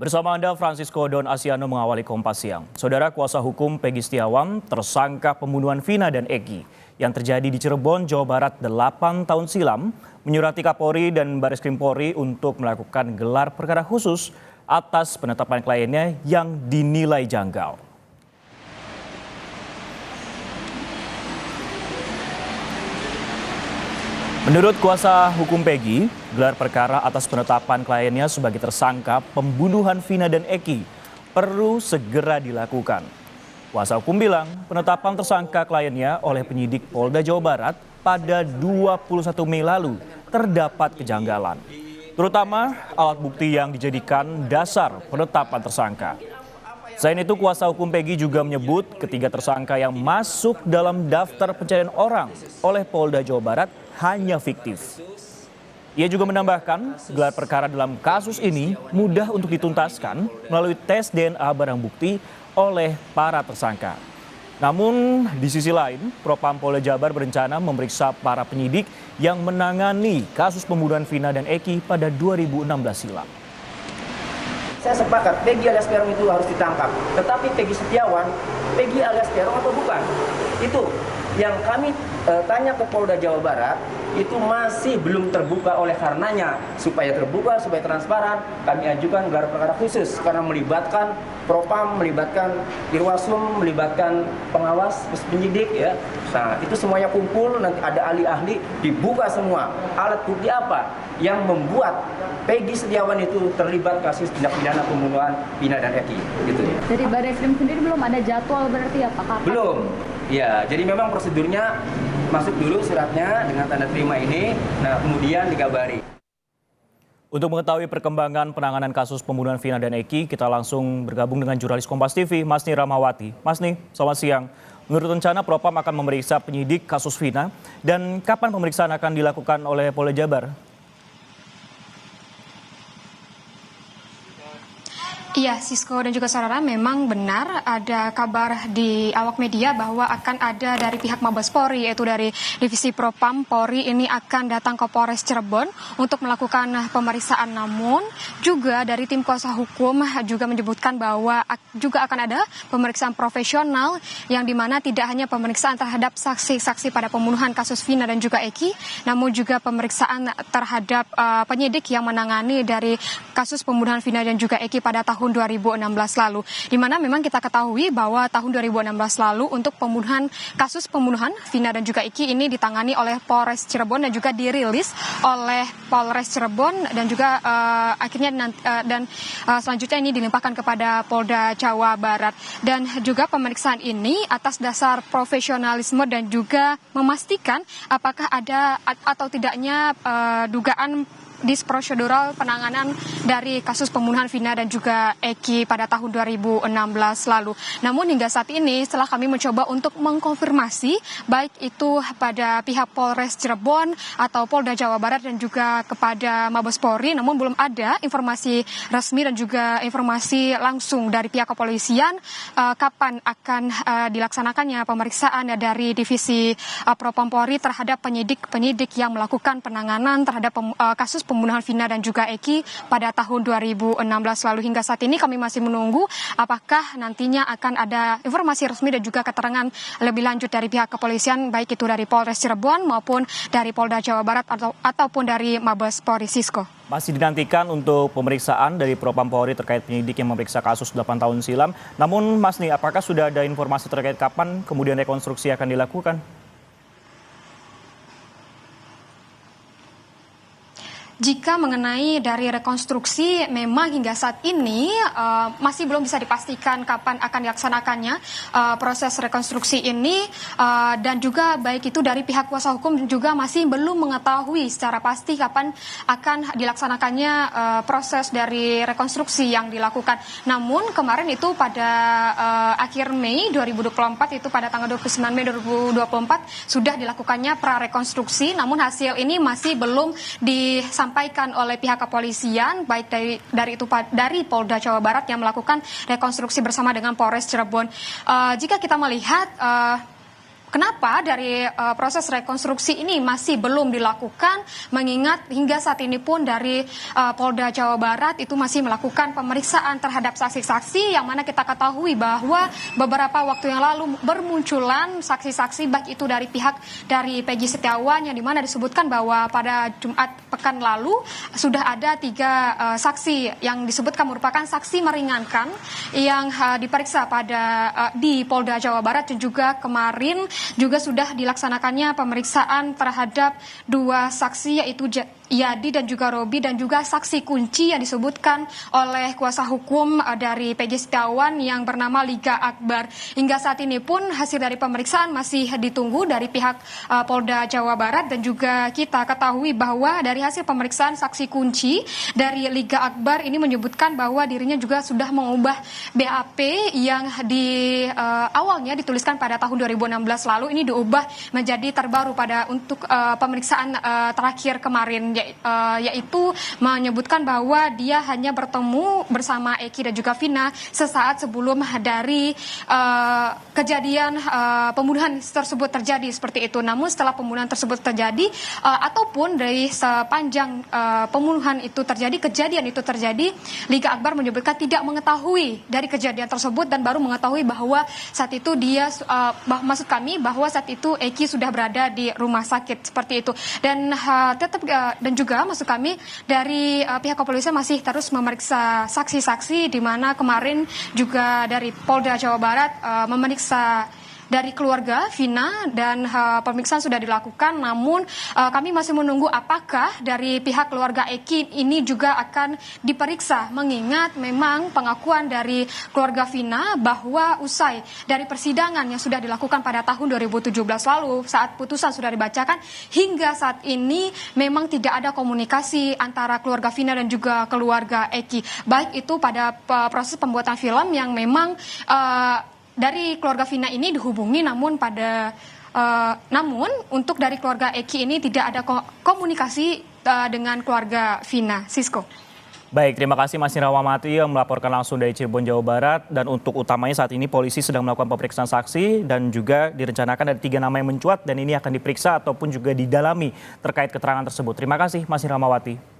Bersama Anda, Francisco Don Asiano mengawali Kompas Siang. Saudara kuasa hukum Peggy Setiawan tersangka pembunuhan Vina dan Eki yang terjadi di Cirebon, Jawa Barat 8 tahun silam menyurati Kapolri dan Bareskrim Polri untuk melakukan gelar perkara khusus atas penetapan kliennya yang dinilai janggal. Menurut kuasa hukum Peggy, gelar perkara atas penetapan kliennya sebagai tersangka pembunuhan Vina dan Eki perlu segera dilakukan. Kuasa hukum bilang penetapan tersangka kliennya oleh penyidik Polda Jawa Barat pada 21 Mei lalu terdapat kejanggalan, terutama alat bukti yang dijadikan dasar penetapan tersangka. Selain itu, kuasa hukum Peggy juga menyebut ketiga tersangka yang masuk dalam daftar pencarian orang oleh Polda Jawa Barat hanya fiktif. Ia juga menambahkan, gelar perkara dalam kasus ini mudah untuk dituntaskan melalui tes DNA barang bukti oleh para tersangka. Namun di sisi lain, Propam Polda Jabar berencana memeriksa para penyidik yang menangani kasus pembunuhan Vina dan Eki pada 2016 silam. Saya sepakat Peggy alias Peron itu harus ditangkap. Tetapi Peggy Setiawan, Peggy alias Peron atau bukan? Itu yang kami tanya ke Polda Jawa Barat itu masih belum terbuka. Oleh karenanya supaya terbuka, supaya transparan, kami ajukan gelar perkara khusus karena melibatkan Propam, melibatkan Irwasum, melibatkan pengawas, penyidik ya. Nah, itu semuanya kumpul, nanti ada ahli-ahli, dibuka semua. Alat bukti apa yang membuat Peggy Setiawan itu terlibat kasus tindak pidana pembunuhan Vina dan Eki gitu ya. Dari Bareskrim sendiri belum ada jadwal berarti ya Pak? Belum. Ya, jadi memang prosedurnya masuk dulu suratnya dengan tanda terima ini, nah kemudian dikabari. Untuk mengetahui perkembangan penanganan kasus pembunuhan Vina dan Eki, kita langsung bergabung dengan jurnalis Kompas TV, Masni Rahmawati. Masni, selamat siang. Menurut rencana, Propam akan memeriksa penyidik kasus Vina, dan kapan pemeriksaan akan dilakukan oleh Polda Jabar? Iya, Sisko dan juga saudara, memang benar ada kabar di awak media bahwa akan ada dari pihak Mabes Polri, yaitu dari Divisi Propam Polri ini akan datang ke Polres Cirebon untuk melakukan pemeriksaan. Namun juga dari tim kuasa hukum juga menyebutkan bahwa juga akan ada pemeriksaan profesional yang dimana tidak hanya pemeriksaan terhadap saksi-saksi pada pembunuhan kasus Vina dan juga Eki, namun juga pemeriksaan terhadap penyidik yang menangani dari kasus pembunuhan Vina dan juga Eki pada tahun 2016 lalu, di mana memang kita ketahui bahwa tahun 2016 lalu untuk kasus pembunuhan Vina dan juga Eki ini ditangani oleh Polres Cirebon dan juga dirilis oleh Polres Cirebon dan juga akhirnya selanjutnya ini dilimpahkan kepada Polda Jawa Barat. Dan juga pemeriksaan ini atas dasar profesionalisme dan juga memastikan apakah ada atau tidaknya dugaan disprosedural penanganan dari kasus pembunuhan Vina dan juga Eki pada tahun 2016 lalu. Namun hingga saat ini setelah kami mencoba untuk mengkonfirmasi baik itu pada pihak Polres Cirebon atau Polda Jawa Barat dan juga kepada Mabes Polri, namun belum ada informasi resmi dan juga informasi langsung dari pihak kepolisian kapan akan dilaksanakannya pemeriksaan dari Divisi Propam Polri terhadap penyidik yang melakukan penanganan terhadap kasus pembunuhan Vina dan juga Eki pada tahun 2016 lalu. Hingga saat ini kami masih menunggu apakah nantinya akan ada informasi resmi dan juga keterangan lebih lanjut dari pihak kepolisian, baik itu dari Polres Cirebon maupun dari Polda Jawa Barat ataupun dari Mabes Polri. Sisko. Masih dinantikan untuk pemeriksaan dari Propam Polri terkait penyidik yang memeriksa kasus 8 tahun silam. Namun Masni, apakah sudah ada informasi terkait kapan kemudian rekonstruksi akan dilakukan? Jika mengenai dari rekonstruksi, memang hingga saat ini masih belum bisa dipastikan kapan akan dilaksanakannya proses rekonstruksi ini, dan juga baik itu dari pihak kuasa hukum juga masih belum mengetahui secara pasti kapan akan dilaksanakannya proses dari rekonstruksi yang dilakukan. Namun kemarin itu pada akhir Mei 2024, itu pada tanggal 29 Mei 2024 sudah dilakukannya prarekonstruksi, namun hasil ini masih belum disampaikan oleh pihak kepolisian, baik dari Polda Jawa Barat yang melakukan rekonstruksi bersama dengan Polres Cirebon. Jika kita melihat Kenapa dari proses rekonstruksi ini masih belum dilakukan, mengingat hingga saat ini pun dari Polda Jawa Barat itu masih melakukan pemeriksaan terhadap saksi-saksi, yang mana kita ketahui bahwa beberapa waktu yang lalu bermunculan saksi-saksi baik itu dari pihak dari Peggy Setiawan, yang dimana disebutkan bahwa pada Jumat pekan lalu sudah ada 3 saksi yang disebutkan merupakan saksi meringankan yang diperiksa di Polda Jawa Barat, dan juga kemarin juga sudah dilaksanakannya pemeriksaan terhadap 2 saksi, yaitu Yadi dan juga Robi, dan juga saksi kunci yang disebutkan oleh kuasa hukum dari Peggy Setiawan yang bernama Liga Akbar. Hingga saat ini pun hasil dari pemeriksaan masih ditunggu dari pihak Polda Jawa Barat, dan juga kita ketahui bahwa dari hasil pemeriksaan saksi kunci dari Liga Akbar ini menyebutkan bahwa dirinya juga sudah mengubah BAP yang awalnya dituliskan pada tahun 2016 lalu, ini diubah menjadi terbaru untuk pemeriksaan terakhir kemarin, yaitu menyebutkan bahwa dia hanya bertemu bersama Eki dan juga Vina sesaat sebelum dari kejadian pembunuhan tersebut terjadi, seperti itu. Namun setelah pembunuhan tersebut terjadi ataupun dari sepanjang pembunuhan itu terjadi, kejadian itu terjadi, Liga Akbar menyebutkan tidak mengetahui dari kejadian tersebut, dan baru mengetahui bahwa saat itu maksud kami bahwa saat itu Eki sudah berada di rumah sakit, seperti itu. Dan dan juga maksud kami dari pihak kepolisian masih terus memeriksa saksi-saksi, di mana kemarin juga dari Polda Jawa Barat memeriksa dari keluarga Vina, dan pemeriksaan sudah dilakukan. Namun kami masih menunggu apakah dari pihak keluarga Eki ini juga akan diperiksa, mengingat memang pengakuan dari keluarga Vina bahwa usai dari persidangan yang sudah dilakukan pada tahun 2017 lalu saat putusan sudah dibacakan, hingga saat ini memang tidak ada komunikasi antara keluarga Vina dan juga keluarga Eki, baik itu pada proses pembuatan film yang memang dari keluarga Vina ini dihubungi, namun untuk dari keluarga Eki ini tidak ada komunikasi dengan keluarga Vina. Sisko. Baik, terima kasih Mas Nirawamati yang melaporkan langsung dari Cirebon, Jawa Barat. Dan untuk utamanya saat ini polisi sedang melakukan pemeriksaan saksi, dan juga direncanakan ada 3 nama yang mencuat, dan ini akan diperiksa ataupun juga didalami terkait keterangan tersebut. Terima kasih Mas Nirawamati.